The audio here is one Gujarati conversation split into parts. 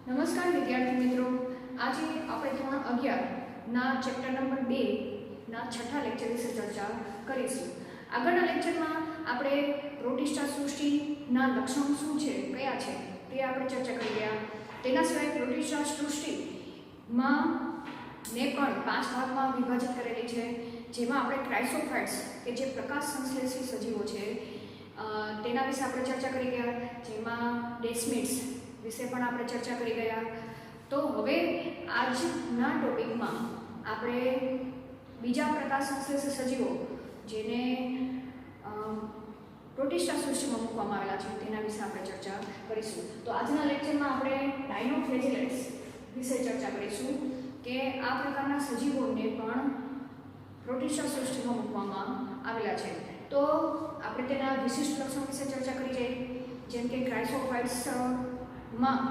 નમસ્કાર વિદ્યાર્થી મિત્રો, આજે આપણે ધોરણ 11 ના ચેપ્ટર નંબર 2 ના છઠ્ઠા લેક્ચર વિશે ચર્ચા કરીશું. આગળના લેક્ચરમાં આપણે પ્રોટિસ્ટા સૃષ્ટિના લક્ષણો શું છે, કયા છે તે આપણે ચર્ચા કરી ગયા. તેના સિવાય પ્રોટિસ્ટા સૃષ્ટિમાં ને પણ 5 ભાગમાં વિભાજિત કરેલી છે, જેમાં આપણે ક્રાઇસોફાઇટ્સ કે જે પ્રકાશ સંશ્લેષી સજીવો છે તેના વિશે આપણે ચર્ચા કરી ગયા, જેમાં ડેસ્મિડ્સ વિશે પણ આપણે ચર્ચા કરી ગયા. તો હવે આજના ટોપિકમાં આપણે બીજા પ્રકાશ સંશ્લેષી સજીવો જેને પ્રોટિસ્ટા સૃષ્ટિમાં મૂકવામાં આવેલા છે તેના વિશે આપણે ચર્ચા કરીશું. તો આજના લેક્ચરમાં આપણે ડાયનોફ્લેજેલેટ્સ વિશે ચર્ચા કરીશું કે આ પ્રકારના સજીવોને પણ પ્રોટિસ્ટા સૃષ્ટિમાં મૂકવામાં આવેલા છે. તો આપણે તેના વિશિષ્ટ લક્ષણો વિશે ચર્ચા કરી જઈએ, જેમ કે ક્રાઇસોફાઇટ્સમાં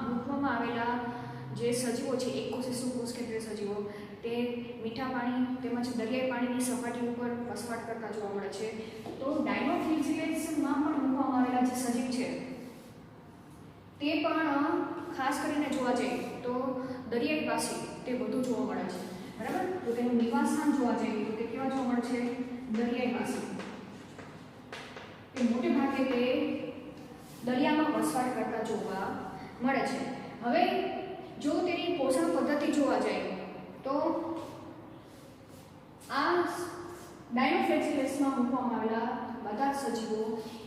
મૂકવામાં આવેલા જે સજીવો છે એકકોષી સુકોષકેન્દ્રીય સજીવો, તે મીઠા પાણી તેમજ દરિયાઈ પાણીની સપાટી ઉપર વસવાટ કરતા જોવા મળે છે. તો ડાયનોફ્લેજેલેટ્સમાં પણ મૂકવામાં આવેલા જે સજીવ છે તે પણ ખાસ કરીને જોવા જઈએ તો દરિયાઈ પાસે તે વધુ જોવા મળે છે, બરાબર. તો તેનું નિવાસસ્થાન જોવા જઈએ તો તે કેવા જોવા મળે છે? દરિયાઈ પાસે. તે મોટે ભાગે તે દરિયામાં વસવાટ કરતા જોવા મળે છે. હવે જો તેની પોષણ પદ્ધતિ જોવા જાય તો આ ડાયનોફ્લેજેલેટ્સમાં મૂકવામાં આવેલા બધા સજીવો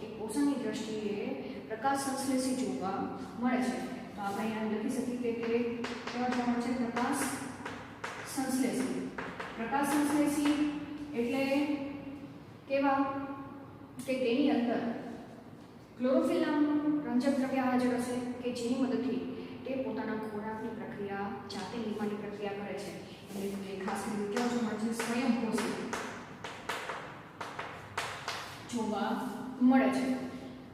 એ પોષણની દ્રષ્ટિએ પ્રકાશ સંશ્લેષી જોવા મળે છે. તો આપણે અહીંયા લખી શકીએ કે કેવા જોવા મળે છે? પ્રકાશ સંશ્લેષી. પ્રકાશ સંશ્લેષી એટલે કેવા કે તેની અંદર ક્લોરોફિલ નામનું રંજક દ્રવ્ય હાજર હશે કે જેની મદદથી તે પોતાના ખોરાકની પ્રક્રિયા જાતે નિર્માણની પ્રક્રિયા કરે છે. એટલે ખાસ કરીને કેવા જોવા મળે છે? સ્વયંપોષી જોવા મળે છે.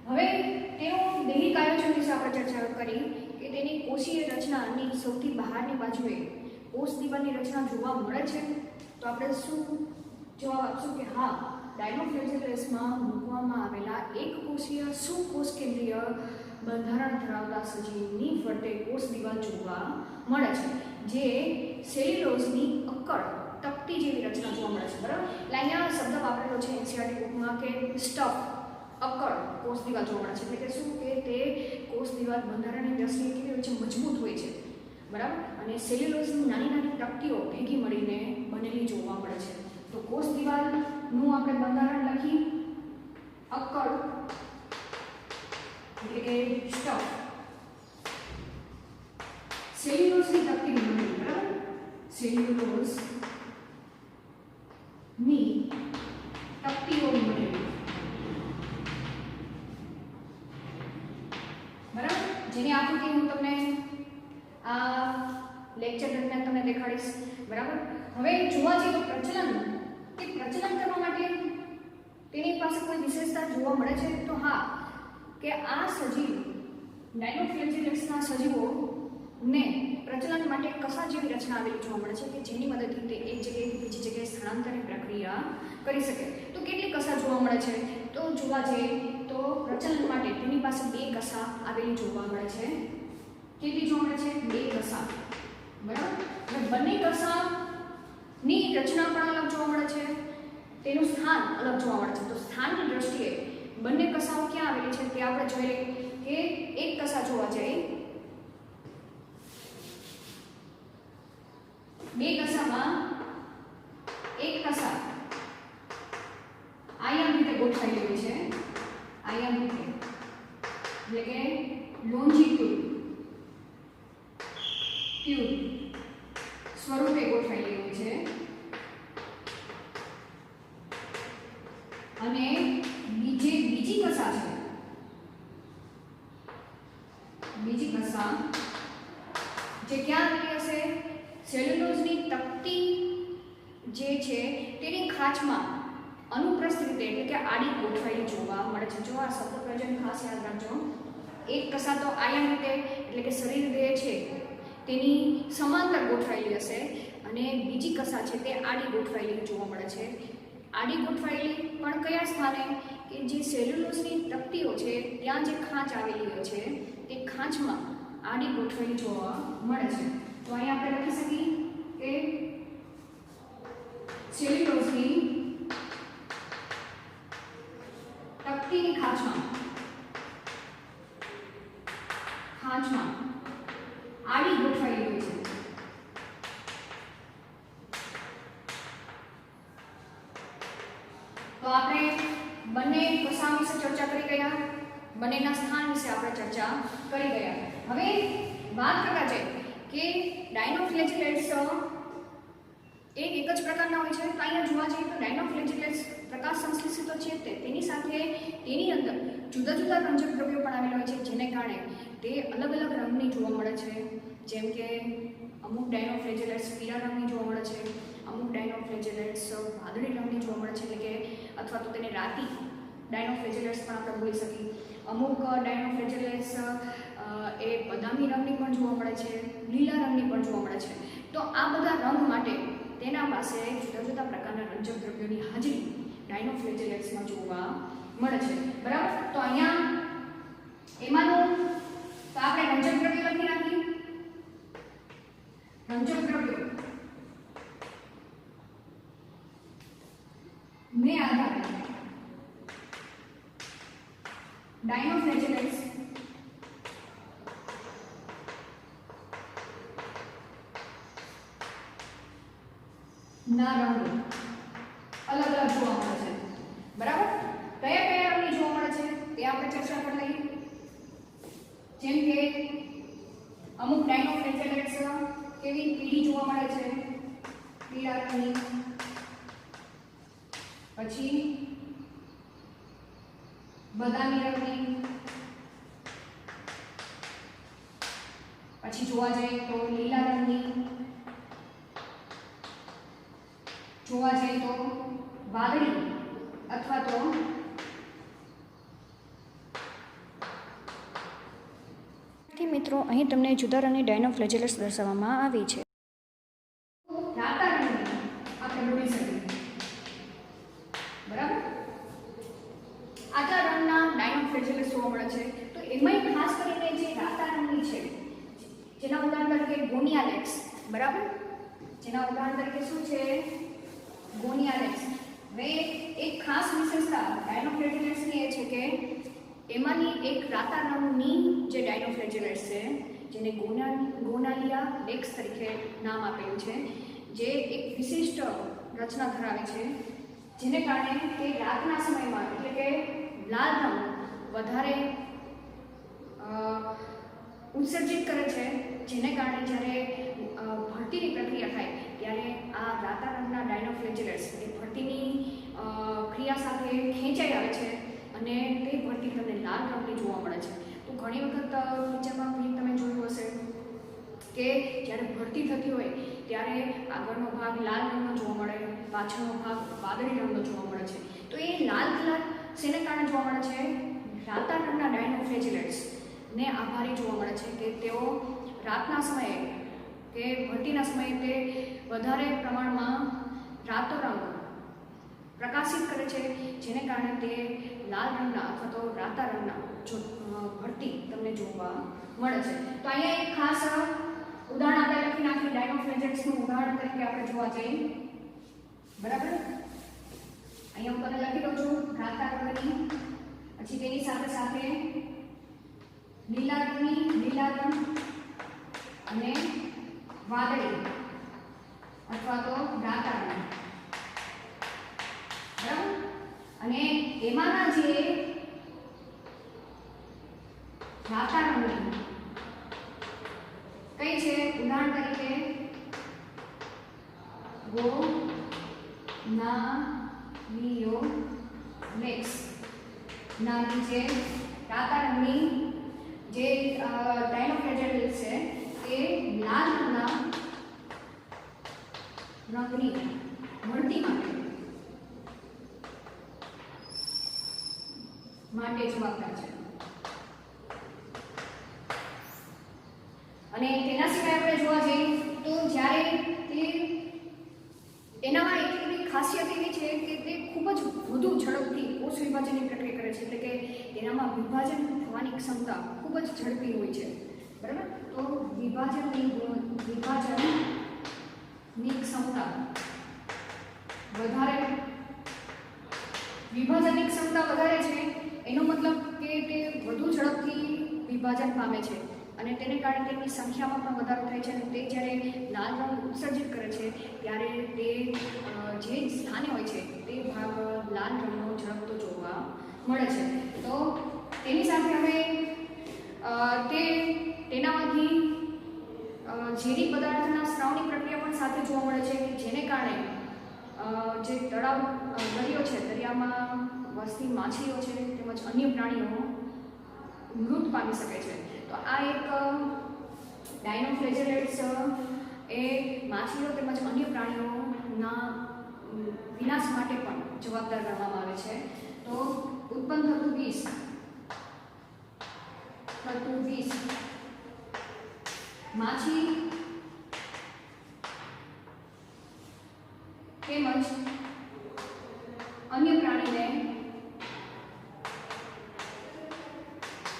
હવે તેઓ દૈહિક આયોજન વિશે આપણે ચર્ચા કરી કે તેની કોષીય રચનાની સૌથી બહારની બાજુએ કોષ દિવાલની રચના જોવા મળે છે. તો આપણે શું જવાબ આપશું કે હા, ડાયનોફ્લેજેલેટ્સમાં મૂકવામાં આવેલા એકકોષીય સુકોષકેન્દ્રીય બંધારણ ધરાવતા સજીવની ફરતે કોષ દિવાલ જોવા મળે છે, જે સેલ્યુલોઝની અક્કડ તકતી જેવી રચના જોવા મળે છે, બરાબર. એટલે અહીંયા શબ્દ વાપરેલો છે એનસીઈઆરટી બુકમાં કે સ્ટફ અક્કડ કોષ દિવાલ જોવા મળે છે. એટલે કે શું કે તે કોષ દિવાલ બંધારણની દ્રષ્ટિએ કેવી હોય છે? મજબૂત હોય છે, બરાબર. અને સેલ્યુલોઝની નાની નાની તકતીઓ ભેગી મળીને બનેલી જોવા મળે છે. તો કોષ દિવાલનું આપણે બંધારણ લખી અક્કડ એટલે કે સ્ટફ, સેલ્યુલોઝની તકતી બનેલી, બરાબર. સેલ્યુલોઝની તકતીઓ બનેલી, બરાબર. જેની આકૃતિ હું તમને આ લેક્ચર દરમિયાન તમને દેખાડીશ, બરાબર. હવે જોવા જઈએ તો પ્રચલન કરવા માટે તેની પાસે કોઈ વિશેષતા જોવા મળે છે? તો હા, કે આ સજીવ ડાયનોફ્લેજેલેટ્સના સજીવોને પ્રચલન માટે કસા જેવી રચના આવેલી જોવા મળે છે કે જેની મદદથી તે એક જગ્યાએથી બીજી જગ્યાએ સ્થળાંતરની પ્રક્રિયા કરી શકે. તો કેટલી કસા જોવા મળે છે? તો જોવા જઈએ તો પ્રચલન માટે તેની પાસે 2 કસા આવેલી જોવા મળે છે. કેટલી જોવા મળે છે? 2 કસા, બરાબર. અને બંને કસાની રચના પણ અલગ જોવા મળે છે, તેનું સ્થાન અલગ જોવા મળે છે. તો સ્થાનની દ્રષ્ટિએ બંને કસાઓ ક્યાં આવેલી છે તે આપણે જોઈ લઈએ કે એક કસા જોવા જઈએ, 2 કસામાં એક કસા આયામ રીતે ગોઠવાયેલી હોય છે, આયામ રીતે એટલે કે લોન્જીટ્યુડ સ્વરૂપે ગોઠવાયેલી હોય છે. અને બીજી કસા છે, બીજી કસા જે ક્યાં આવેલી હશે? સેલ્યુલોઝની તકતી જે છે તેની ખાંચમાં અનુપ્રસ્થ રીતે એટલે કે આડી ગોઠવાયેલી જોવા મળે છે. જો આ શબ્દ પ્રયોજન ખાસ યાદ રાખજો. એક કસા તો આયામ રીતે એટલે કે શરીર દેહ છે તેની સમાંતર ગોઠવાયેલી હશે, અને બીજી કસા છે તે આડી ગોઠવાયેલી જોવા મળે છે. આડી ગોઠવાયેલી પણ કયા સ્થાને? કે જે સેલ્યુલોઝની તકતીઓ છે ત્યાં જે ખાંચ આવેલી હોય છે તે ખાંચમાં આડી ગોઠવેલી જોવા મળે છે. તો અહીંયા આપણે લખી શકીએ કે સેલ્યુલોઝની તકતીની ખાંચમાં આડી ગોઠવાયેલી હોય છે. તો આપણે બંને કસા વિશે ચર્ચા કરી ગયા, બંનેના સ્થાન વિશે આપણે ચર્ચા કરી ગયા. હવે વાત કરતા છે કે ડાયનોફ્લેજેલેટ્સ એક જ પ્રકારના હોય છે. તો અહીંયા જોવા જઈએ તો ડાયનોફ્લેજેલેટ્સ પ્રકાશ સંશ્લેષિત તો છે તેની સાથે તેની અંદર જુદા જુદા રંજક દ્રવ્યો પણ આવેલા હોય છે, જેને કારણે તે અલગ અલગ રંગની જોવા મળે છે. જેમ કે અમુક ડાયનોફ્લેજેલેટ્સ પીળા રંગની જોવા મળે છે, અમુક ડાયનોફ્લેજેલેટ્સ વાદળી રંગની જોવા મળે છે, એટલે કે અથવા તો તેને રાતી ડાયનોફ્લેજેલેટ્સ પણ આપણે બોલી શકીએ. અમુક ડાયનોફ્લેજેલેટ્સ એ બદામી રંગની પણ જોવા મળે છે, લીલા રંગની પણ જોવા મળે છે. તો આ બધા રંગ માટે તેના પાસે જુદા જુદા પ્રકારના રંજક દ્રવ્યોની હાજરી ડાયનોફ્લેજેલેટ્સમાં જોવા મળે છે. બરાબર. તો અહીંયા એમાંનું તો આપણે રંજક દ્રવ્યો લખી નાખીએ. રંજક દ્રવ્યો ને આધારે ડાયનોફ્લેજેલેટ્સ ના રંગો અલગ અલગ જોવા મળે છે. બરાબર. કયા કયા રંગની જોવા મળે છે તે આપણે ચર્ચા કરી લઈએ. જેમ કે અમુક ડાયનોફ્લેજેલેટ્સ કેવી પીળી જોવા મળે છે, પીળા રંગની. પછી બદામી રંગની. પછી જોવા જઈએ તો લીલા રંગની. જોવા જઈએ તો વાદળી અથવા તો મિત્રો અહીં તમને જુદા રંગની ડાયનોફ્લેજેલેટ્સ દર્શાવવામાં આવી છે. રાતા રંગની આપણે બોલી શકીએ. બરાબર. આટલા રંગના ડાયનોફ્લેજેલેટ્સ જોવા મળે છે. તો એમાંય ખાસ કરીને જે રાતા રંગની છે, જેના ઉદાહરણ તરીકે ગોનિયાલેટ્સ. બરાબર. જેના ઉદાહરણ તરીકે શું છે? ગોનિયાલેટ્સ. હવે એક ખાસ વિશેષતા ડાયનોફ્લેજેલેટ્સની એ છે કે એમાંની એક રાતા રંગની જે ડાયનોફ્લેજેલેટ્સ છે, જેને ગોનાલિયા લેક્સ તરીકે નામ આપેલું છે, જે એક વિશિષ્ટ રચના ધરાવે છે, જેને કારણે તે રાતના સમયમાં એટલે કે લાલ રંગ વધારે ઉત્સર્જિત કરે છે, જેને કારણે જ્યારે ભરતીની પ્રક્રિયા થાય ત્યારે આ રાતા રંગના ડાયનોફ્લેજેલેટ્સ એ ભરતીની ક્રિયા સાથે ખેંચાઈ આવે છે અને તે ભરતી તમને લાલ રંગની જોવા મળે છે. તો ઘણી વખત પિક્ચરમાં તમે જોયું હશે કે જ્યારે ભરતી થતી હોય ત્યારે આગળનો ભાગ લાલ રંગનો જોવા મળે, પાછળનો ભાગ વાદળી રંગનો જોવા મળે છે. તો એ લાલ કલર શેને કારણે જોવા મળે છે? રાતા રંગના ડાયનોફ્લેજેલેટ્સને આભારી જોવા મળે છે કે તેઓ રાતના સમયે કે ભરતીના સમયે તે વધારે પ્રમાણમાં રાતો રંગ પ્રકાશિત કરે છે, જેને કારણે તે લાલ રંગના અથવા તો રાતા રંગના ભરતી તમને જોવા મળે છે. તો અહીંયા એક ખાસ ઉદાહરણ આપણે લખી નાખીએ. ડાયનોફ્લેજેલેટ્સનું ઉદાહરણ તરીકે આપણે જોવા જઈએ. બરાબર. અહીંયા હું તમને લખી દઉં છું રાતા રંગની, પછી તેની સાથે સાથે લીલા રંગની, લીલા રંગ અને વાદળી અથવા તો રાતા રંગ. બરાબર. અને એમાંના જે રાતા રંગની કઈ છે? ઉદાહરણ તરીકે ગોનાલિયોલેક્સ નામની જે રાતા રંગની જે ડાયનોફ્લેજેલેટ્સ છે, તે લાલ રંગના રંગની ભરતી માટે જવાબદાર છે. અને તેના સિવાય આપણે જોવા જઈએ તો જ્યારે તે એનામાં એટલી ખાસિયત એવી છે કે તે ખૂબ જ વધુ ઝડપથી કોષ વિભાજનની પ્રક્રિયા કરે છે, એટલે કે તેનામાં વિભાજન થવાની ક્ષમતા ખૂબ જ ઝડપી હોય છે. બરાબર. તો વિભાજનની ક્ષમતા વધારે, વિભાજનની ક્ષમતા વધારે છે એનો મતલબ કે તે વધુ ઝડપથી વિભાજન પામે છે અને તેને કારણે તેની સંખ્યામાં પણ વધારો થાય છે અને તે જ્યારે લાલ રંગ ઉત્સર્જિત કરે છે ત્યારે તે જે સ્થાને હોય છે તે ભાગ લાલ રંગનો ઝળકતો જોવા મળે છે. તો તેની સાથે હવે તેનામાંથી ઝેરી પદાર્થના સ્રાવની પ્રક્રિયા પણ સાથે જોવા મળે છે કે જેને કારણે જે તળાવ દરિયો છે, દરિયામાં વસતી માછલીઓ છે તેમજ અન્ય પ્રાણીઓ મૃત પામી શકે છે. તો આ એક ડાયનોફ્લેજેલેટ્સ એ માછલીઓ તેમજ અન્ય પ્રાણીઓના વિનાશ માટે પણ જવાબદાર ગણવામાં આવે છે. તો ઉત્પન્ન થતું વિષ માછી તેમજ અન્ય પ્રાણીને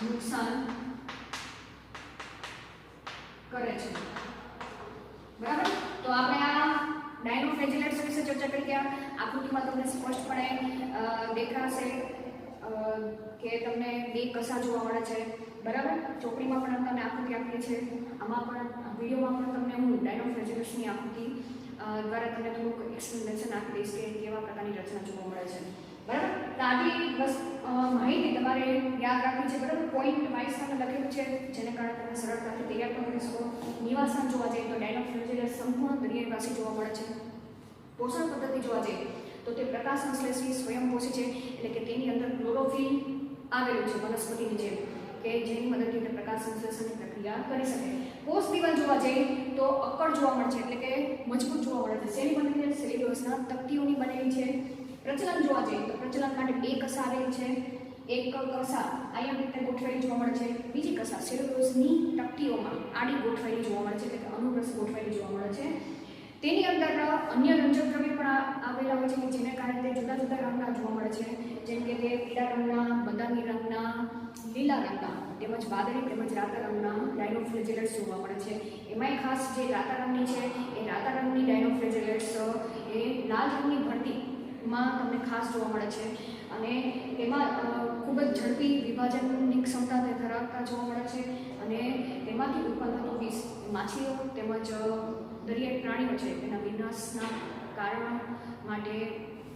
નુકસાન કરે છે. બરાબર. તો આપણે આ ડાયનોફ્લેજેલેટ્સ વિશે ચર્ચા કરી કે આકૃતિમાં તમને સ્પષ્ટપણે દેખાશે કે તમને બે કસા જોવા મળે છે. બરાબર. ચોપડીમાં પણ તમને આકૃતિ આપેલી છે, આમાં પણ વિડીયોમાં પણ તમને હું ડાયનોફ્લેજેલેટ્સની આકૃતિ દ્વારા તમને થોડુંક એક્સપ્લેનેશન આપી દઈશ કે કેવા પ્રકારની રચના જોવા મળે છે. બરાબર. તો આટલી બસ માહિતી તમારે યાદ રાખવી છે. બરાબર. પોઈન્ટ વાઇઝ તમને લખેલું છે જેને કારણે તમે સરળતાથી તૈયાર પણ કરી શકો. નિવાસસ્થાન જોવા જઈએ તો ડાયનોફ્લેજેલેટ્સ સંપૂર્ણ દરિયાઈ પાસે જોવા મળે છે. પોષણ પદ્ધતિ જોવા જઈએ તો તે પ્રકાશ સંશ્લેષી સ્વયંપોષી છે, એટલે કે તેની અંદર ક્લોરોફિલ આવેલું છે વનસ્પતિની જેમ કે જેની મદદથી તે પ્રકાશ સંશ્લેષણની પ્રક્રિયા કરી શકે. કોષ દિવાલ જોવા જઈએ તો અક્કડ જોવા મળે છે, એટલે કે મજબૂત જોવા મળે છે. શેની બનેલી છે? સેલ્યુલોઝના તકતીઓની બનેલી છે. પ્રચલન જોવા જઈએ તો પ્રચલન માટે બે કસા આવેલી છે. એક કસા આયન રીતે ગોઠવાયેલી જોવા મળે છે, બીજી કસા સેલ્યુલોઝની તકતીઓમાં આડી ગોઠવાયેલી જોવા મળે છે, એટલે કે અનુપ્રસ્થ ગોઠવાયેલી જોવા મળે છે. તેની અંદર અન્ય રંજક દ્રવ્ય પણ આવેલા હોય છે કે જેને કારણે તે જુદા જુદા રંગના જોવા મળે છે, જેમ કે તે પીળા રંગના, બદામી રંગના, લીલા રંગના તેમજ વાદળી તેમજ રાતા રંગના ડાયનોફ્લેજેલેટ્સ જોવા મળે છે. એમાંય ખાસ જે રાતા રંગની છે એ રાતા રંગની ડાયનોફ્લેજેલેટ્સ એ લાલ રંગની ભરતીમાં તમને ખાસ જોવા મળે છે અને તેમાં ખૂબ જ ઝડપી વિભાજનની ક્ષમતા તે ધરાવતા જોવા મળે છે અને તેમાંથી ઉત્પન્ન થતું વિષ માછલીઓ તેમજ દરિયાઈ પ્રાણીઓ છે તેના વિનાશના કારણ માટે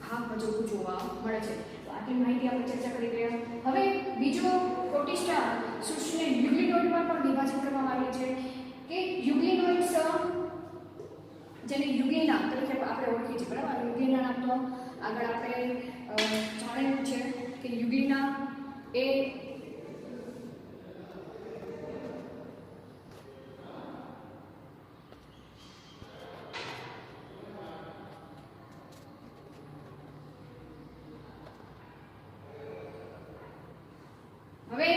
ભાગ ભજવતું જોવા મળે છે. તો આટલી માહિતી આપણે ચર્ચા કરી ગયા. હવે બીજો પ્રોટિસ્ટા સૃષ્ટિને યુગ્લિનોઇડમાં પણ વિભાજન કરવામાં આવેલી છે કે યુગ્લિનોઇડ્સ જેને યુગ્લિના તરીકે આપણે ઓળખીએ છીએ. બરાબર. યુગ્લિના નામ તો આગળ આપણે જાણેલું છે કે યુગ્લિના એ હવે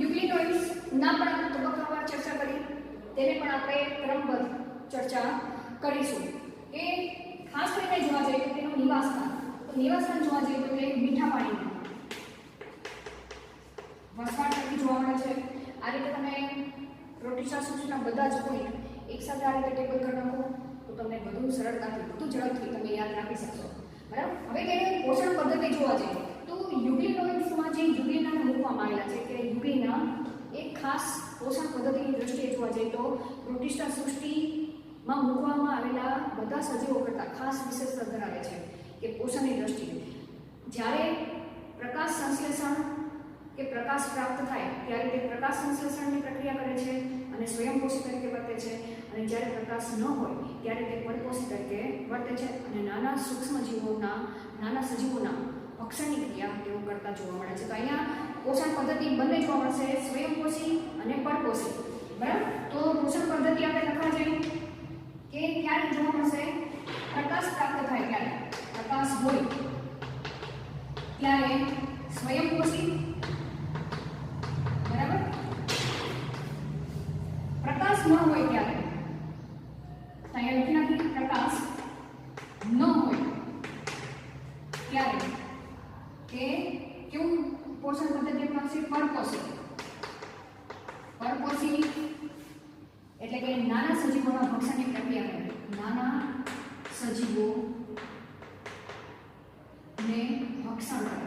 યુગ્લિનોઇડ્સના પણ તબક્કાવાર ચર્ચા કરી, તેને પણ આપણે ક્રમબદ્ધ ચર્ચા કરીશું કે ખાસ કરીને જોવા જઈએ તો તેનું નિવાસસ્થાન. તો નિવાસસ્થાન જોવા જઈએ તો તે મીઠા પાણીમાં વસવાટ કરતી જોવા મળે છે. આ રીતે તમે પ્રોટિસ્ટા સૃષ્ટિના બધા જ પોઈન્ટ એકસાથે આ રીતે ટેબલ કરી નાખો તો તમને વધુ સરળતાથી, વધુ ઝડપથી તમે યાદ રાખી શકશો. બરાબર. હવે તેની પોષણ પદ્ધતિ જોવા જઈએ તો યુગ્લિનોઇડ્સમાં જે યુગ્લિનાને મૂકવામાં આવેલા છે કે યુગ્લિના એક ખાસ પોષણ પદ્ધતિની દ્રષ્ટિએ જોવા જઈએ તો પ્રોટિસ્ટા સૃષ્ટિમાં મૂકવામાં આવેલા બધા સજીવો કરતાં ખાસ વિશેષતા ધરાવે છે કે પોષણની દ્રષ્ટિએ જ્યારે પ્રકાશ સંશ્લેષણ કે પ્રકાશ પ્રાપ્ત થાય ત્યારે તે પ્રકાશ સંશ્લેષણની પ્રક્રિયા કરે છે અને સ્વયંપોષી તરીકે વર્તે છે અને જ્યારે પ્રકાશ ન હોય ત્યારે તે પરપોષી તરીકે વર્તે છે અને નાના સૂક્ષ્મ જીવોના, નાના સજીવોના ભક્ષણની ક્રિયા તેઓ કરતા જોવા મળે છે. તો અહીંયા પોષણ પદ્ધતિ બંને જોવા મળશે, સ્વયંપોષી અને પરપોષી. બરાબર. તો પોષણ પદ્ધતિ આપણે લખવા જઈએ કે ક્યારે જોવા મળશે? પ્રકાશ પ્રાપ્ત થાય ત્યારે, પ્રકાશ હોય ત્યારે સ્વયંપોષી. બરાબર. પ્રકાશ ન હોય ત્યારે અહીંયા લખી નાખી, પ્રકાશ ન હોય ત્યારે કે કેવું પોષણ પદ્ધતિ આપશે? પરપોષી. પછી એટલે કે નાના સજીવોના ભક્ષણની પ્રક્રિયા કરે. નાના સજીવો ને ભક્ષણ કરે.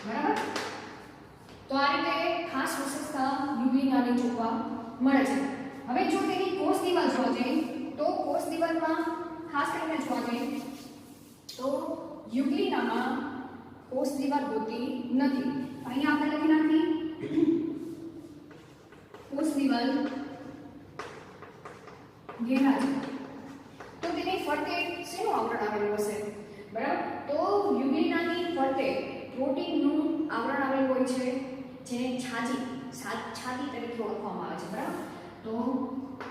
બરાબર? તો આ રીતે ખાસ વિશેષતા યુગ્લિનાની જોવા મળે છે. હવે જો તેની કોષ દિવાલ જોવા જઈએ તો કોષ દિવાલમાં ખાસ કરીને જોવા જઈએ તો યુગ્લિનામાં કોષ દિવાલ હોતી નથી. અહીંયા આપણે લખી નાખી કોષ દિવાલ ઘેરા છે. તો તેની ફરતે શેનું આવરણ આવેલું હશે? બરાબર? તો યુગ્લિનાની ફરતે પ્રોટીનનું આવરણ આવેલું હોય છે જેને છાતી તરીકે ઓળખવામાં આવે છે. બરાબર? તો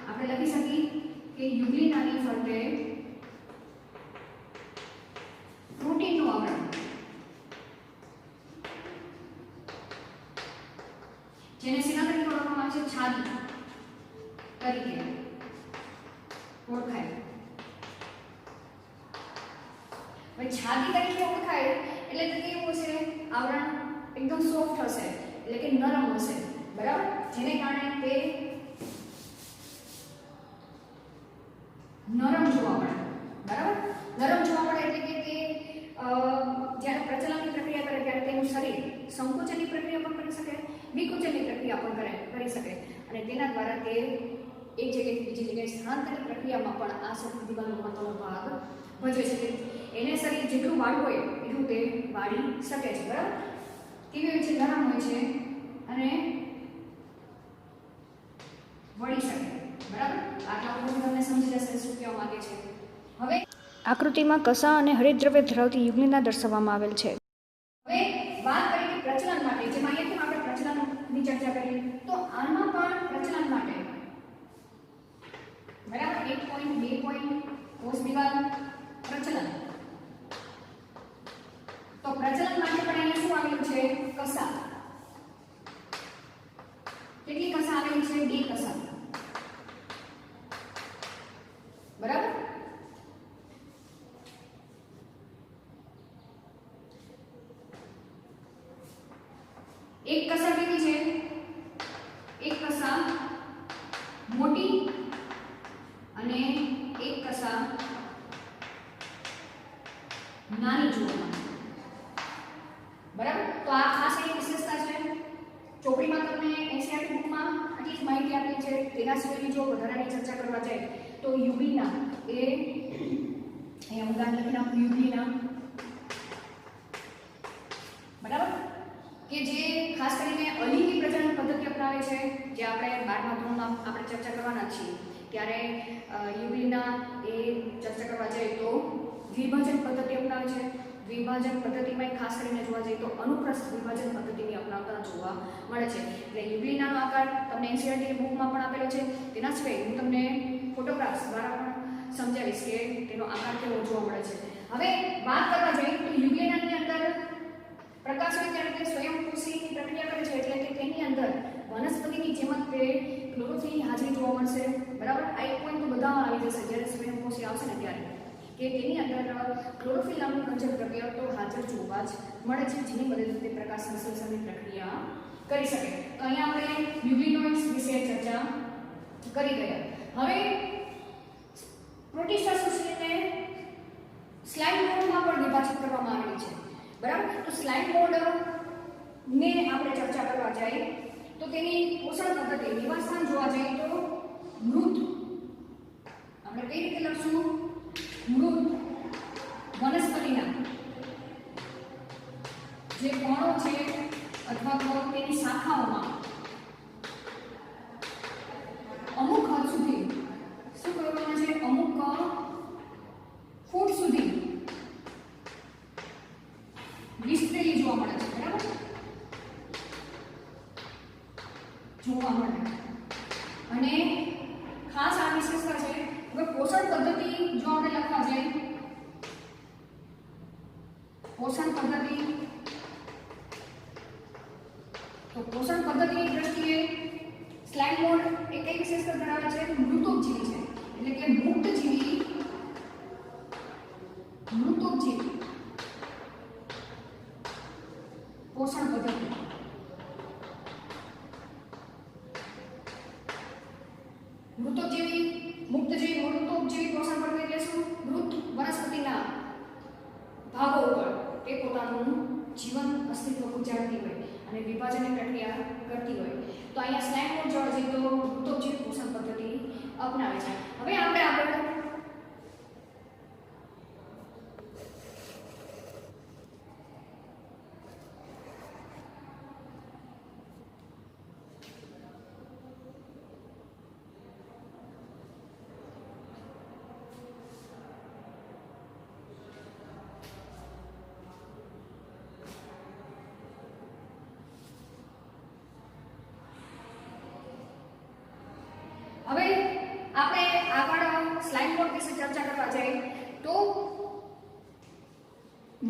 આપણે લખી શકીએ કે યુગ્લિનાની ફરતે પ્રોટીનનું આવરણ જેને શેના તરીકે ઓળખવામાં આવે છે? છાતી તરીકે ઓળખાય. હવે છાતી તરીકે ઓળખાય એટલે કે કેવું હશે? આવરણ એકદમ સોફ્ટ હશે એટલે કે નરમ હશે. બરાબર? જેને કારણે તે નરમ જોવા મળે. બરાબર? નરમ જોવા મળે એટલે કે તે જ્યારે પ્રચલનની પ્રક્રિયા કરે ત્યારે તેનું શરીર સંકોચનની પ્રક્રિયા પણ કરી શકે, વિકોચનની પ્રક્રિયા પણ કરી શકે અને તેના દ્વારા તે એક જગ્યાએથી બીજી જગ્યાએ સ્થળાંતરની પ્રક્રિયામાં પણ આ સફેદ દિવાલનો મહત્વનો ભાગ ભજવે છે. એને શરીર જેટલું વાળું હોય એટલું તે વાળી શકે છે. બરાબર? કેવી હોય છે? નરમ હોય છે અને વળી શકે. બરાબર? આટલા ઉપર તમને સમજી જશે શું કહેવા માંગે છે. હવે આકૃતિમાં કસા અને હરિતદ્રવ્ય ધરાવતી યુગ્લિના દર્શાવવામાં આવેલ છે. હવે વાત કરીએ કે પ્રચલન માટે, જેમાં અહીંયાથી આપણે પ્રચલનની ચર્ચા કરી તો આમાં પણ પ્રચલન માટે બરાબર 1 પોઈન્ટ 2 પોઈન્ટ કોષ દિવાલ પ્રચલન. તો પ્રચલન માટે પણ અહીંયા શું આવેલું છે? કસા. કેટલી કસા આવેલી છે? 2 કસા. બરાબર? એક કસા કેવી છે? એક કસા મોટી અને એક કસા નાની જોવા. બરાબર? તો આ ખાસ એક વિશેષતા છે. ચોપડીમાં તમને એનસીઈઆરટી બુકમાં આટલી જ માહિતી આપી છે. તેના સિવાયની જો વધારાની ચર્ચા કરવા જાય તો યુગ્લિના એ અહીંયા ઉદાહરણ લખી નાખું યુગ્લિના. બરાબર? કે જે ખાસ કરીને અલિંગી પ્રજનન પદ્ધતિ અપનાવે છે, જે આપણે 12મા ધોરણમાં આપણે ચર્ચા કરવાના છીએ ત્યારે યુગ્લિના એ ચર્ચા કરવા જાય તો દ્વિભાજન પદ્ધતિ અપનાવે છે. દ્વિભાજન પદ્ધતિમાં ખાસ કરીને જોવા જઈએ તો અનુપ્રસ્થ વિભાજન પદ્ધતિની અપનાવતા જોવા મળે છે. એટલે યુગ્લિનાનો આકાર તમને એનસીઈઆરટી બુકમાં પણ આપેલો છે. તેના સિવાય હું તમને ફોટોગ્રાફ્સ દ્વારા પણ સમજાવીશ કે તેનો આકાર કેવો જોવા મળે છે. હવે વાત કરવા જઈએ તો યુગ્લિનાની અંદર પ્રકાશ હોય ત્યારે તે સ્વયંપોષીની પ્રક્રિયા કરે છે એટલે કે તેની અંદર વનસ્પતિની જેમ જ તે ક્લોરોફિલની હાજરી જોવા મળશે. બરાબર? આ એક પોઈન્ટ તો બધામાં આવી જશે જ્યારે સ્વયંપોષી આવશે ને ત્યારે કે તેની અંદર ક્લોરોફિલ નામનું કંચન દ્રવ્ય તો હાજર જોવા જ મળે છે, જેની મદદથી તે પ્રકાશ સંશ્લેષણની પ્રક્રિયા કરી શકે. તો અહીંયા આપણે યુગ્લિનોઇડ્સ વિશે ચર્ચા કરી ગયા. હવે પ્રોટિસ્ટા સૃષ્ટિને સ્લાઇડ મોડમાં પણ વિભાજિત કરવામાં આવેલી છે. બરાબર? તો સ્લાઇડ મોડ ને આપણે ચર્ચા કરવા જઈએ તો તેની પોષણ પદ્ધતિ નિવાસસ્થાન જોવા જઈએ તો મૃત. આપણે કઈ રીતે લખશું? મૃત વનસ્પતિના જે કણો છે અથવા તો તેની શાખાઓમાં અમુક હદ સુધી શું કરવાના છે? અમુક ફૂટ સુધી વિસ્તરેલી જોવા મળે છે. બરાબર? જોવા મળે. અને ખાસ આ વિશેષતા છે. હવે પોષણ પદ્ધતિ જો આપણે લખવા જઈએ પોષણ પદ્ધતિ તો પોષણ પદ્ધતિની દ્રષ્ટિએ સ્લાઇડ મોડ એ કઈ વિશેષતા ધરાવે છે? મૃતોપજીવી છે. એટલે કે મુક્તજીવી મૃતોપજીવી પોષણ પદ્ધતિ. અને વિભાજનની પ્રક્રિયા કરતી હોય તો અહીંયા સ્લાઇમ મોડ જોવા જઈએ તો ઉત્તેજિત પોષણ પદ્ધતિ અપનાવે છે. હવે આપણે આગળ સ્લાઇમ મોડ વિશે ચર્ચા કરવા જઈએ તો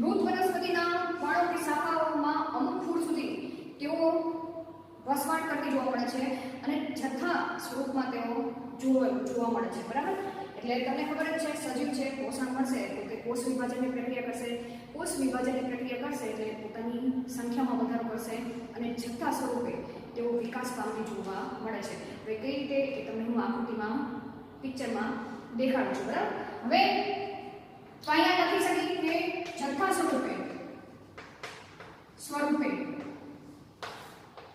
મૃત વનસ્પતિના પાળો કે શાખાઓમાં અમુક ફૂટ સુધી તેઓ વસવાટ કરતી જોવા મળે છે અને જથ્થા સ્વરૂપમાં તેઓ જોવા મળે છે. બરાબર, એટલે તમને ખબર જ છે સજીવ છે પોષણ મળશે તો તે કોષ વિભાજનની પ્રક્રિયા કરશે. કોષ વિભાજનની પ્રક્રિયા કરશે એટલે પોતાની સંખ્યામાં વધારો કરશે અને જથ્થા સ્વરૂપે તેઓ વિકાસ પામતી જોવા મળે છે. હવે કઈ રીતે એ તમને હું આકૃતિમાં પિક્ચરમાં દેખાડું છું. બરાબર, હવે તો અહીંયા લખી શકીએ કે જથ્થા સ્વરૂપે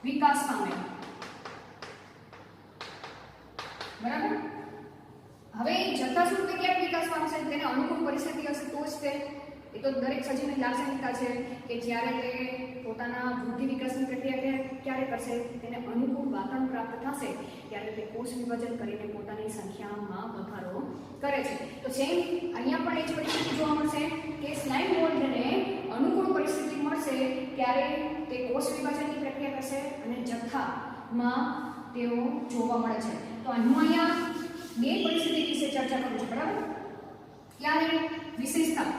વિકાસ પામે. બરાબર, હવે જથ્થા સ્વરૂપે કેમ વિકાસ પામશે? તેને અનુકૂળ પરિસ્થિતિ હશે તો જ તે એ તો દરેક સજીવની લાક્ષણિકતા છે કે જ્યારે તે પોતાના વૃદ્ધિ વિકાસની પ્રક્રિયા ક્યારે કરશે, તેને અનુકૂળ વાતાવરણ પ્રાપ્ત થશે ત્યારે તે કોષ વિભાજન કરીને પોતાની સંખ્યામાં વધારો કરે છે. તો સેમ અહીંયા પણ એ જ પરિસ્થિતિ જોવા મળશે કે સ્લાઇમ મોલ્ડને અનુકૂળ પરિસ્થિતિ મળશે ત્યારે તે કોષ વિભાજનની પ્રક્રિયા કરશે અને જથ્થામાં તેઓ જોવા મળે છે. તો હું અહીંયા બે પરિસ્થિતિ વિશે ચર્ચા કરું છું. બરાબર, ત્યારે વિશેષતા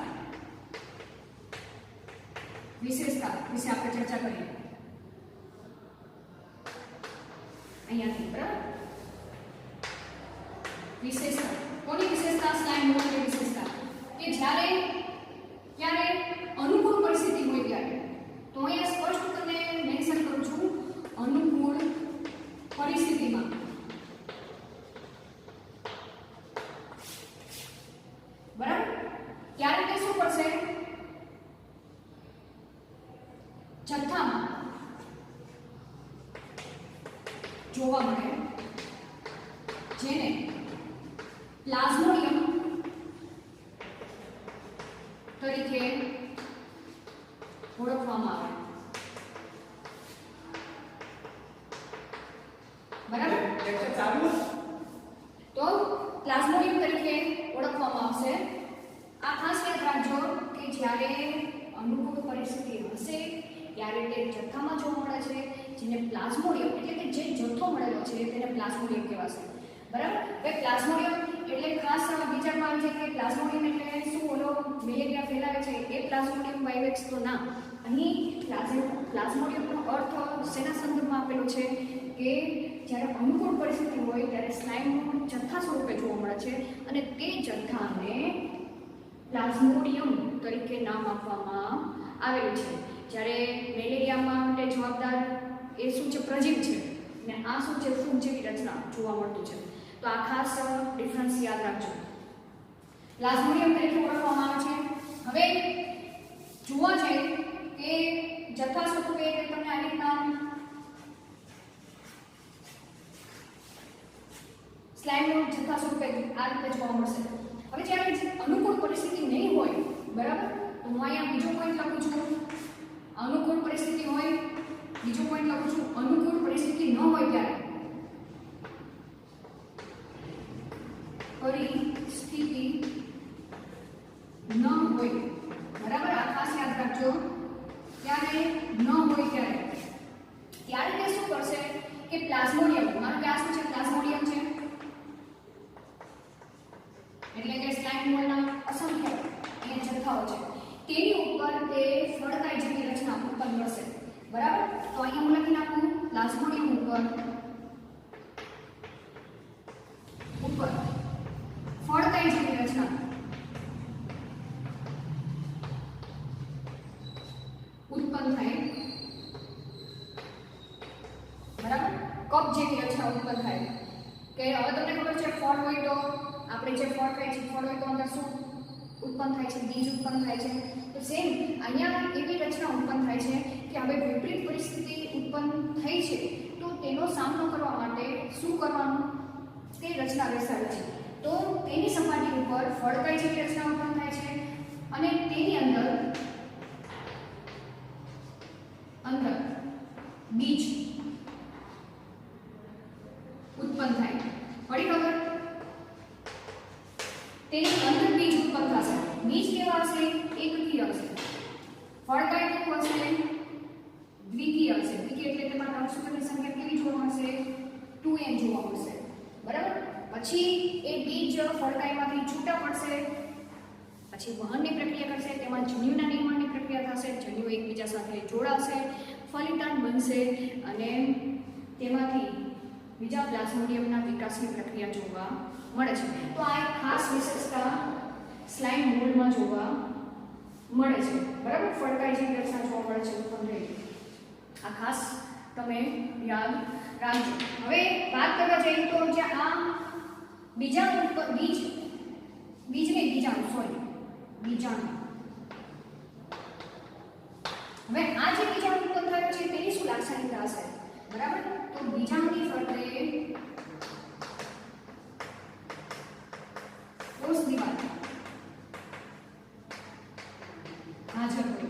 વિશે આપણે ચર્ચા કરીએ અહીંયાથી. બરાબર, વિશેષતા કોની વિશેષતા? સ્લાઇમ મોલ્ડની વિશેષતા કે જ્યારે અનુકૂળ પરિસ્થિતિ હોય ત્યારે. તો અહીંયા સ્પષ્ટ તમને મેન્શન કરું છું અનુકૂળ પરિસ્થિતિમાં બરાબર ત્યારે તે શું કરશે? જથ્થામાં જોવા મળે જેને પ્લાઝ્મોડિયમ તરીકે ઓળખવામાં આવે. બરાબર, તો પ્લાઝ્મોડિયમ તરીકે ઓળખવામાં આવશે. આ ખાસ યાદ રાખજો કે જ્યારે અનુકૂળ પરિસ્થિતિ હશે ત્યારે તે જથ્થામાં જોવા મળે છે જેને પ્લાઝ્મોડિયમ એટલે કે જે જથ્થો મળેલો છે તેને પ્લાઝ્મોડિયમ કહેવાશે. બરાબર, હવે પ્લાઝ્મોડિયમ એટલે ખાસ વિચારમાં આવે છે કે પ્લાઝ્મોડિયમ એટલે શું ઓલો મેલેરિયા ફેલાવે છે એ પ્લાઝ્મોડિયમ વાયરસ? તો ના, અહીં પ્લાઝ્મોડિયમનો અર્થ શેના સંદર્ભમાં આપેલો છે કે જ્યારે અનુકૂળ પરિસ્થિતિ હોય ત્યારે સ્લાઇમ જથ્થા સ્વરૂપે જોવા મળે છે અને તે જથ્થાને પ્લાઝ્મોડિયમ તરીકે નામ આપવામાં આવેલું છે. જ્યારે મેલેરિયામાં માટે જવાબદાર એ શું છે? પ્રજીવ છે અને આ શું છે? ફૂગ જેવી રચના જોવા મળતું છે. તો આ ખાસ ડિફરન્સ યાદ રાખજો. પ્લાઝ્મોડિયમ તરીકે ઓળખવામાં આવે છે. હવે જોવા જઈએ કે જથ્થા સ્વરૂપે તમને આ રીતના સ્લાઇમ જથ્થા સ્વરૂપે આ રીતે જોવા મળશે. હવે જ્યારે અનુકૂળ પરિસ્થિતિ નહીં હોય, બરાબર, તો હું અહીંયા બીજો પોઈન્ટ લખું છું અનુકૂળ પરિસ્થિતિ હોય. બીજો પોઈન્ટ લખું છું અનુકૂળ પરિસ્થિતિ ન હોય ત્યારે પરિસ્થિતિ ન હોય. બરાબર, આ ખાસ યાદ રાખજો. ત્યારે ન હોય ત્યારે તે શું કરશે કે પ્લાઝ્મોડિયમ, મારું કે આ શું છે? પ્લાઝ્મોડિયમ છે એટલે કે સ્લાઇમ મોલ્ડના અસંખ્ય અહીંયા જથ્થાઓ છે. તેની ઉપર તે ફળકાઈ જેવી રચના ઉત્પન્ન કરશે. બરાબર, તો અહીંયા હું લખી નાખું પ્લાઝ્મોડિયમ ઉપર ફળકાઈ જેવી રચના ઉત્પન્ન થાય. બરાબર, કપ જેવી રચના ઉત્પન્ન થાય કે હવે તમને ખબર છે ફળ હોય તો આપણે જે ફળ ખાઈએ છીએ, ફળ હોય તો અંદર શું ઉત્પન્ન થાય છે? બીજ ઉત્પન્ન થાય છે. તો સેમ અહીંયા એવી રચના ઉત્પન્ન થાય છે કે હવે વિપરીત પરિસ્થિતિ ઉત્પન્ન થઈ છે તો તેનો સામનો કરવા માટે શું કરવાનું તે રચના બેસાડે છે. તો તેની સપાટી ઉપર ફળકાઈ જેવી રચના ઉત્પન્ન થાય છે અને તેની અંદર બીજ ઉત્પન્ન થાય. પડી ખબર? તેની અંદર બીજ ઉત્પન્ન થશે. બીજ કેવા હશે? એકકીય હશે. ફળકાઈ કેવું હશે? દ્વિકીય હશે. દ્વિકીય એટલે તેમાં તંતુસૂત્રની સંખ્યા કેવી જોવા મળશે? 2n જોવા મળશે. બરાબર? પછી એ બીજ ફળકાઈમાંથી છૂટા પડશે, પછી વહનની પ્રક્રિયા કરશે, તેમાં જન્યુના નિર્માણની પ્રક્રિયા થશે, જન્યુ એકબીજા સાથે જોડાશે, ફલિતાંડ બનશે અને તેમાંથી બીજા પ્લાઝ્મોડિયમના વિકાસની પ્રક્રિયા જોવા મળે છે. તો આ એક ખાસ વિશેષતા સ્લાઇમ મોલ્ડમાં જોવા મળે છે. બરાબર? ફળકાઈ જેવી રચના જોવા મળે છે ઉત્પન્ન થઈ. આ ખાસ તમે યાદ રાખજો. હવે વાત કરવા જઈએ તો જે આ બીજાણુ ઉપર બીજાણુ હવે આ જે બીજાણુ ઉત્પન્ન થયો છે તેની શું લાક્ષણિકતા હશે? બરાબર? તો બીજાણુની ફરતે કોષ દિવાલ હાજર હોય.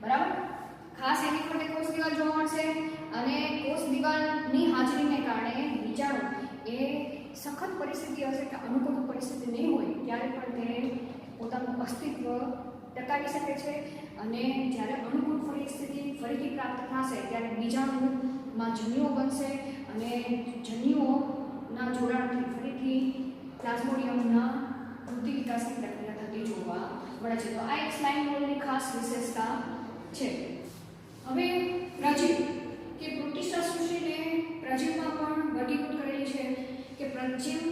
બરાબર? ખાસ એની ફરતે કોષ દિવાલ જોવા મળશે અને કોષ દિવાલની હાજરીને કારણે બીજાણુ એ સખત પરિસ્થિતિ હશે કે અનુકૂળ પરિસ્થિતિ નહીં હોય ત્યારે પણ તે પોતાનું અસ્તિત્વ ટકાવી શકે છે અને જ્યારે અનુકૂળ પરિસ્થિતિ ફરીથી પ્રાપ્ત થશે ત્યારે બીજાણુમાં જન્યુઓ બનશે અને જન્યુઓના જોડાણથી ફરીથી પ્લાઝ્મોડિયમના વૃદ્ધિ વિકાસની પ્રક્રિયા થતી જોવા મળે છે. તો આ એક સ્લાઇમ મોલ્ડની ખાસ વિશેષતા છે. હવે પ્રજીવ કે પ્રોટિસ્ટા સૃષ્ટિને પ્રજીવમાં પણ વર્ગીકૃત કરેલી છે કે પ્રજીવ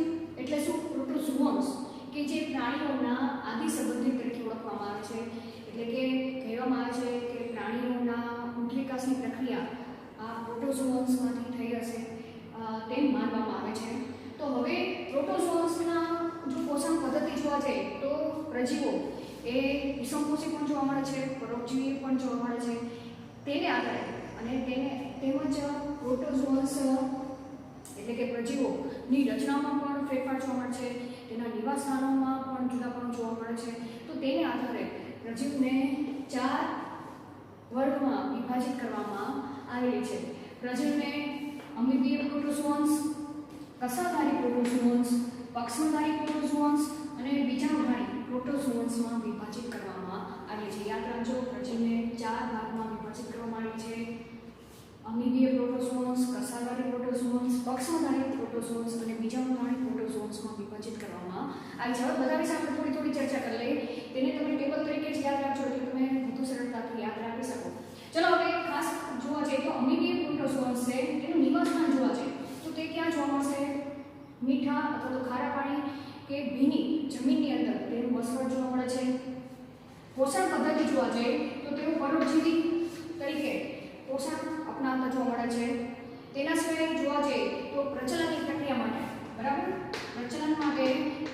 એટલે શું? પ્રોટોઝોઅન્સ કે જે પ્રાણીઓના આદિ સંબંધી તરીકે ઓળખવામાં આવે છે. એટલે કે કહેવામાં આવે છે કે પ્રાણીઓના ઊંટ વિકાસની પ્રક્રિયા આ પ્રોટોઝોઅન્સમાંથી થઈ હશે તેમ માનવામાં આવે છે. તો હવે પ્રોટોઝોઅન્સના જો પોષણ પદ્ધતિ જોવા જઈએ તો પ્રજીવો એ વિષમપોષી પણ જોવા મળે છે, પરોપજીવી પણ જોવા મળે છે. તેને આધારે અને તેમજ પ્રોટોઝોઅન્સ એટલે કે પ્રજીવોની રચનામાં પણ ફેરફાર જોવા મળે છે, તેના નિવાસ સ્થાનોમાં પણ જુદાપણું જોવા મળે છે. તો તેને આધારે પ્રજીવને 4 વર્ગમાં વિભાજિત કરવામાં આવેલી છે. પ્રજીવને અમીબીય પ્રોટોઝોઅન્સ, કસાધારી પ્રોટોઝોઅન્સ, પક્ષમધારી પ્રોટોઝોઅન્સ અને બીજાણુધારી પ્રોટોઝોઅન્સમાં વિભાજિત કરવામાં આવેલી છે. યાદ રાખજો, પ્રજીવને 4 ભાગમાં વિભાજિત કરવામાં આવી છે. અમીબીય પ્રોટોઝોઅન્સ, કસાધારી પ્રોટોઝોઅન્સ, પક્ષમધારી પ્રોટોઝોઅન્સ અને બીજાણુધારી પ્રોટોઝોઅન્સમાં વિભાજિત કરવામાં આવી છે. હવે બધા વિશે આપણે થોડી ચર્ચા કરી લઈએ. તેને તમે ટેબલ તરીકે જ યાદ રાખજો એટલે તમે વધુ સરળતાથી યાદ રાખી શકો. ચલો હવે ખાસ જોવા જઈએ તો અમીબીય પ્રોટોઝોઅન્સ છે તેનું નિવાસસ્થાન જોવા જઈએ તો તે ક્યાં જોવા મળશે? મીઠા અથવા તો ખારા પાણી કે ભીની જમીનની અંદર તેનું વસવાટ જોવા મળે છે. પોષણ પદ્ધતિ જોવા જઈએ તો તેઓ પરોપજીવી તરીકે પોષણ અપનાવતા જોવા મળે છે. તેના સિવાય જોવા જઈએ તો પ્રચલનની પ્રક્રિયા માટે, બરાબર, પ્રચલન માટે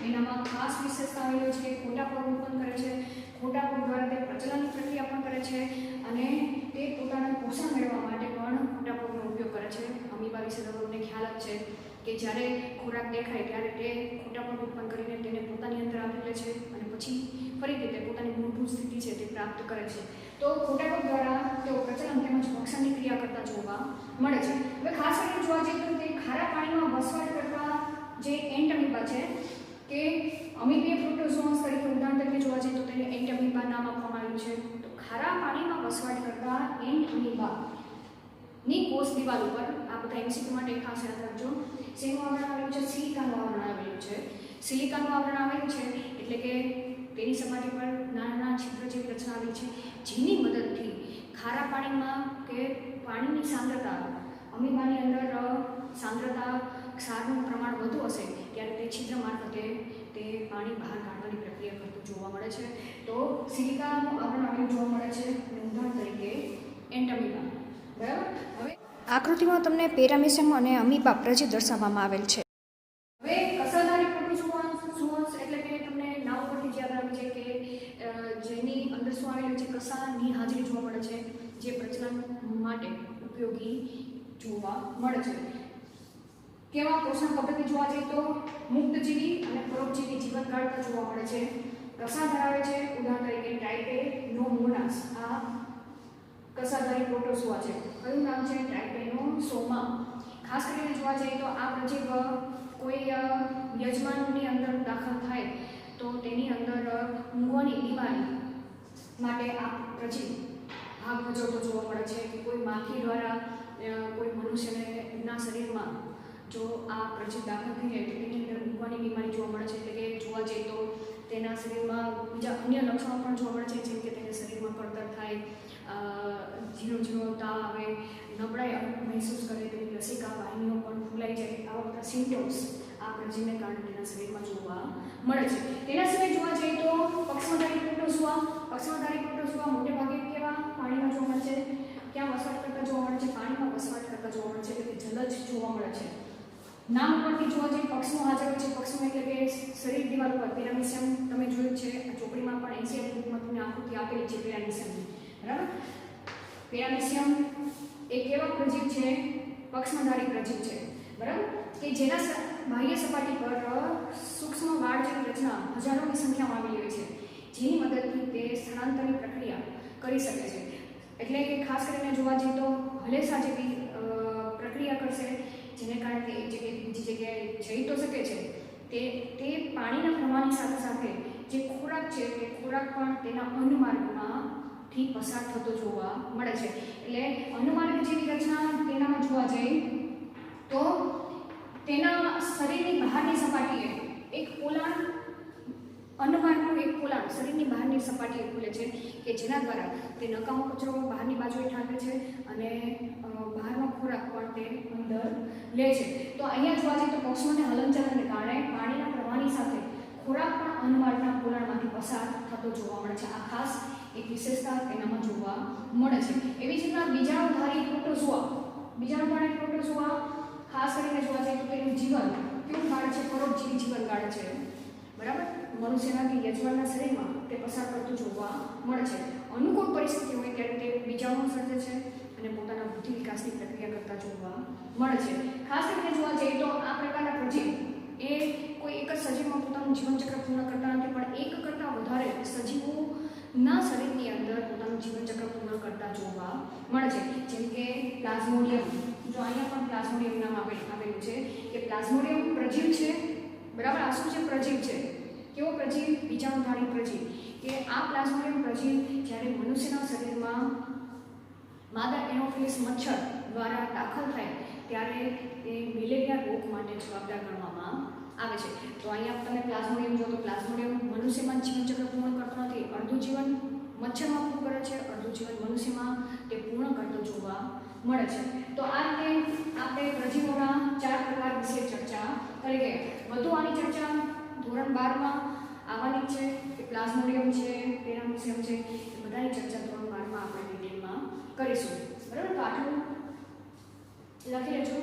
એનામાં ખાસ વિશેષતા આવેલી છે. ખોટા પગ ઉત્પન્ન કરે છે. ખોટા પગ દ્વારા તે પ્રચલનની પ્રક્રિયા પણ કરે છે અને તે પોતાનું પોષણ મેળવવા માટે પણ ખોટા પગનો ઉપયોગ કરે છે. અમીબા વિશે તમને ખ્યાલ જ છે કે જ્યારે ખોરાક દેખાય ત્યારે તે ખોટા પગ ઉત્પન્ન કરીને તેને પોતાની અંદર આવરી લે છે અને પછી ફરીથી તે પોતાની મૂળભૂત સ્થિતિ છે તે પ્રાપ્ત કરે છે. તો ખોટા પગ દ્વારા તેઓ પ્રચલન તેમજ ભક્ષણની ક્રિયા કરતા જોવા મળે છે. હવે ખાસ કરીને જોવા જઈએ તો તે ખારા પાણીમાં વસવાટ કરતા જે એન્ટ અમીબા છે કે અમીબીય પ્રોટોઝોઅન્સ તરીકે ઉદાહરણ તરીકે જોવા જઈએ તો તેને એન્ટ અમીબા નામ આપવામાં આવ્યું છે. તો ખારા પાણીમાં વસવાટ કરતા એન્ટ અમીબાની કોષ દિવાલ ઉપર આ બધા એમસીક્યુ માટે ખાસ યાદ રાખજો. શેનું આવરણ આવેલું છે? સિલિકાનું આવરણ આવેલું છે. સિલિકાનું આવરણ આવેલું છે એટલે કે તેની સપાટી પર નાના છિદ્ર જેવી રચના આવેલી છે જેની મદદથી ખારા પાણીમાં કે પાણીની સાંદ્રતા અમીબાની અંદર સાંદ્રતા ક્ષારનું પ્રમાણ વધુ હશે ત્યારે તે છિદ્ર મારફતે તે પાણી બહાર કાઢવાની પ્રક્રિયા કરતું જોવા મળે છે. તો સિલિકાનું આવરણ આવેલું જોવા મળે છે અને ઉદાહરણ તરીકે એન્ટ અમીબા. બરાબર. હવે આકૃતિમાં તમને પેરામેસિયમ અને અમીબા પ્રજીવ દર્શાવવામાં આવેલ છે. હવે કસાધારી પ્રોટોઝોઅન્સ એટલે કે તમને નામ પરથી યાદ આવે છે કે જેની અંદર શું આવેલું છે? પ્રસારની હાજરી જોવા મળે છે, જે પ્રજનન માટે ઉપયોગી જોવા મળે છે. કેવા પોષણ પદ્ધતિ જોવા જઈએ તો મુક્તજીવી અને પરોપજીવી જીવનકાળતા જોવા મળે છે. પ્રસાર ધરાવે છે, ઉદાહરણ તરીકે ટ્રાઇપેનોમોનાસ, આ કસાધારી પ્રોટોઝોઆ છે. કયું નામ છે? ટ્રાઇપેનોસોમા. ખાસ કરીને જોવા જઈએ તો આ પ્રજીવ કોઈ યજમાનની અંદર દાખલ થાય તો તેની અંદર ઊંઘવાની બીમારી માટે આ પ્રજીવ ભાગ ભજવતો જોવા મળે છે. કે કોઈ માખી દ્વારા કોઈ મનુષ્યના શરીરમાં જો આ પ્રજીવ દાખલ થઈ જાય તો તેની અંદર ઊંઘવાની બીમારી જોવા મળે છે. એટલે કે જોવા જઈએ તો તેના શરીરમાં બીજા અન્ય લક્ષણો પણ જોવા મળે છે, જેમ કે તેને શરીરમાં કળતર થાય, ઝીણો ઝીણો તાવ આવે, નબળાઈ મહેસૂસ કરે, તેની લસિકા વાહિનીઓ પણ ફૂલાઈ જાય. આવા બધા સિમ્ટમ્સ આ પ્રજીવને કારણે તેના શરીરમાં જોવા મળે છે. તેના સિવાય જોવા જઈએ તો પક્ષમધારી પ્રોટોઝોઆ મોટે ભાગે કેવા પાણીમાં જોવા મળે છે? ક્યાં વસવાટ કરતા જોવા મળે છે? પાણીમાં વસવાટ કરતા જોવા મળે છે, એટલે કે જલજ જોવા મળે છે. નામ ઉપરથી જોવા જઈએ પક્ષમો હાજર હોય છે. પક્ષમો એટલે કે શરીર દિવાલ ઉપર પિરામિસિયમ તમે જોયું છે, ચોપડીમાં પણ એશિયાની બુકમાં તમને આકૃતિ આપેલી છે પિરામિસિયમની, બરાબર? પિરામિસિયમ એક એવા પ્રજીવ છે, પક્ષમધારી પ્રજીવ છે, બરાબર, કે જેના બાહ્ય સપાટી પર સૂક્ષ્મ વાળ જેવી રચના હજારોની સંખ્યામાં આવેલી હોય છે, જેની મદદથી તે સ્થળાંતરની પ્રક્રિયા કરી શકે છે. એટલે કે ખાસ કરીને જોવા જઈએ તો હલેસા જેવી પ્રક્રિયા કરશે, જેને કારણે તે એક જગ્યાએ બીજી જગ્યાએ જઈ તો શકે છે. તે પાણીના પ્રવાહની સાથે સાથે જે ખોરાક છે તે ખોરાક પણ તેના અન્નમાર્ગમાંથી પસાર થતો જોવા મળે છે. એટલે અન્નમાર્ગ જેવી રચના તેનામાં જોવા જઈએ તો તેના શરીરની બહારની સપાટીએ એક પોલાણ, અન્નમાર્ગનું એક પોલાણ શરીરની બહારની સપાટીએ ખુલે છે, કે જેના દ્વારા તે નકામો કચરો બહારની બાજુએ ઠાલવે છે અને બહારનો ખોરાક પણ તે અંદર લે છે. તો અહીંયા જોવા જઈએ તો પક્ષીઓના હલનચલનને કારણે પાણીના પ્રવાહની સાથે ખોરાક પણ અન્નમાર્ગના પોલાણમાંથી પસાર થતો જોવા મળે છે. આ ખાસ એક વિશેષતા તેનામાં જોવા મળે છે. એવી જ રીતના બીજાણુધારી પ્રોટોઝોઆ ખાસ કરીને જોવા જઈએ તો તેનું જીવન કેવું ગાળે છે? પરોપજીવી જીવન ગાળે છે, બરાબર? મનુષ્યના કે યજમાનના શરીરમાં તે પસાર કરતું જોવા મળે છે. અનુકૂળ પરિસ્થિતિ હોય ત્યારે તે બીજાણુ સર્જે છે અને પોતાના બુદ્ધિ વિકાસની પ્રક્રિયા કરતા જોવા મળે છે. ખાસ કરીને જોવા જઈએ તો આ પ્રકારના પ્રજીવ એ કોઈ એક જ સજીવમાં પોતાનું જીવનચક્ર પૂર્ણ કરતા નથી, પણ એક કરતાં વધારે સજીવોના શરીરની અંદર પોતાનું જીવનચક્ર પૂર્ણ કરતા જોવા મળે છે. જેમ કે પ્લાઝ્મોડિયમ, જો અહીંયા પણ પ્લાઝ્મોડિયમ નામ આપેલું છે કે પ્લાઝ્મોડિયમ પ્રજીવ છે, બરાબર? આ શું છે? પ્રજીવ છે. કેવો પ્રજીવ? બીજાણુધારી પ્રજીવ. કે આ પ્લાઝ્મોડિયમ પ્રજીવ જ્યારે મનુષ્યના શરીરમાં માદા એનોફિલિસ મચ્છર દ્વારા દાખલ થાય ત્યારે તે મેલેરિયા રોગ માટે જવાબદાર ગણવામાં આવે છે. તો અહીંયા તમે પ્લાઝ્મોડિયમ જો તો પ્લાઝ્મોડિયમ મનુષ્યમાં જીવનચક્ર પૂર્ણ કરતો નથી, અડધું જીવન મચ્છરમાં પૂરું કરે છે, અડધું જીવન મનુષ્યમાં તે પૂર્ણ કરતો જોવા મળે છે. તો આ રીતે આપણે પ્રજીવોના 4 પ્રકાર વિશે ચર્ચા કરી ગયા. વધુ આની ચર્ચા ધોરણ 12માં આવવાની છે, કે પ્લાઝ્મોડિયમ છે, પિરામિસિયમ છે, એ બધાની ચર્ચા ધોરણ 12માં આપણે ડિટેલમાં કરીશું, બરાબર? તો આટલું લખી લેજો.